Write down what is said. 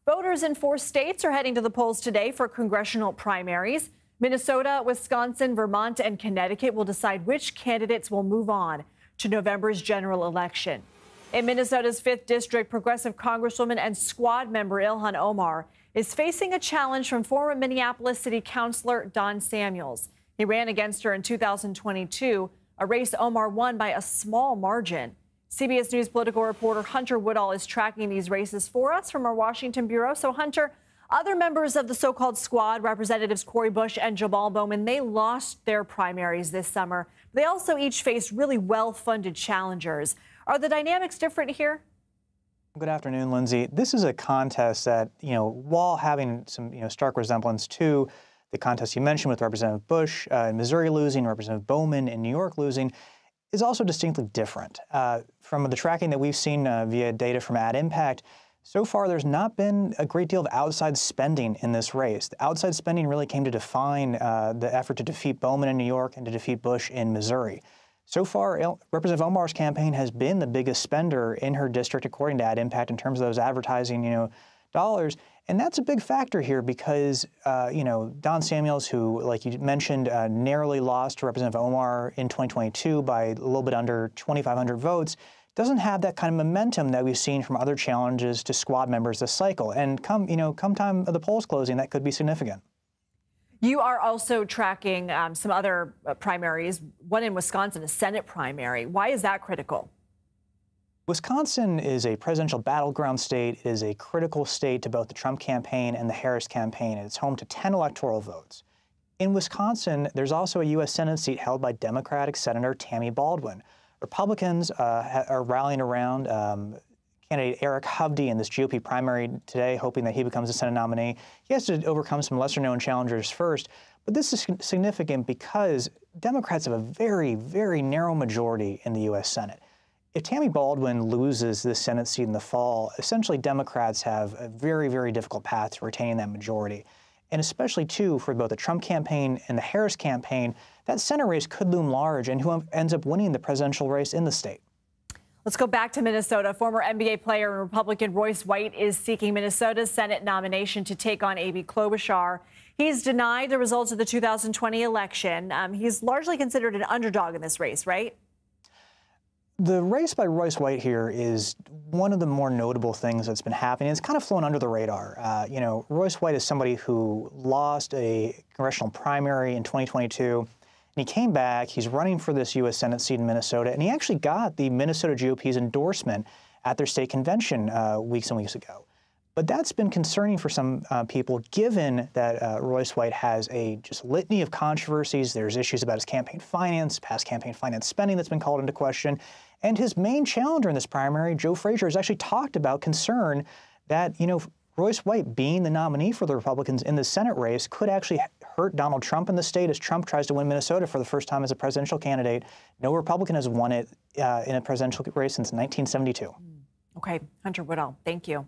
Voters in 4 states are heading to the polls today for congressional primaries. Minnesota, Wisconsin, Vermont, and Connecticut will decide which candidates will move on to November's general election. In Minnesota's 5th District, progressive Congresswoman and squad member Ilhan Omar is facing a challenge from former Minneapolis City Councilor Don Samuels. He ran against her in 2022, a race Omar won by a small margin. CBS News political reporter Hunter Woodall is tracking these races for us from our Washington bureau. So, Hunter, other members of the so-called squad, Representatives Cori Bush and Jamal Bowman, they lost their primaries this summer. They also each faced really well-funded challengers. Are the dynamics different here? Good afternoon, Lindsay. This is a contest that, while having some, stark resemblance to the contest you mentioned with Representative Bush in Missouri losing, Representative Bowman in New York losing, is also distinctly different. From the tracking that we've seen via data from Ad Impact, so far there's not been a great deal of outside spending in this race. The outside spending really came to define the effort to defeat Bowman in New York and to defeat Bush in Missouri. So far, Representative Omar's campaign has been the biggest spender in her district, according to Ad Impact, in terms of those advertising, dollars. And that's a big factor here because, Don Samuels, who, like you mentioned, narrowly lost to Representative Omar in 2022 by a little bit under 2,500 votes, doesn't have that kind of momentum that we've seen from other challenges to squad members this cycle. And come time of the polls closing, that could be significant. You are also tracking some other primaries, one in Wisconsin, a Senate primary. Why is that critical? Wisconsin is a presidential battleground state. It is a critical state to both the Trump campaign and the Harris campaign, and it's home to 10 electoral votes. In Wisconsin, there's also a U.S. Senate seat held by Democratic Senator Tammy Baldwin. Republicans are rallying around candidate Eric Hovde in this GOP primary today, hoping that he becomes a Senate nominee. He has to overcome some lesser-known challengers first, but this is significant because Democrats have a very, very narrow majority in the U.S. Senate. If Tammy Baldwin loses this Senate seat in the fall, essentially Democrats have a very, very difficult path to retaining that majority. And especially, too, for both the Trump campaign and the Harris campaign, that Senate race could loom large and who ends up winning the presidential race in the state. Let's go back to Minnesota. Former NBA player and Republican Royce White is seeking Minnesota's Senate nomination to take on Amy Klobuchar. He's denied the results of the 2020 election. He's largely considered an underdog in this race, right? The race by Royce White here is one of the more notable things that's been happening. It's kind of flown under the radar. Royce White is somebody who lost a congressional primary in 2022, and he came back. He's running for this U.S. Senate seat in Minnesota, and he actually got the Minnesota GOP's endorsement at their state convention weeks and weeks ago. But that's been concerning for some people, given that Royce White has a just litany of controversies. There's issues about his campaign finance, past campaign finance spending that's been called into question. And his main challenger in this primary, Joe Frazier, has actually talked about concern that, Royce White being the nominee for the Republicans in the Senate race could actually hurt Donald Trump in the state as Trump tries to win Minnesota for the first time as a presidential candidate. No Republican has won it in a presidential race since 1972. Okay, Hunter Woodall, thank you.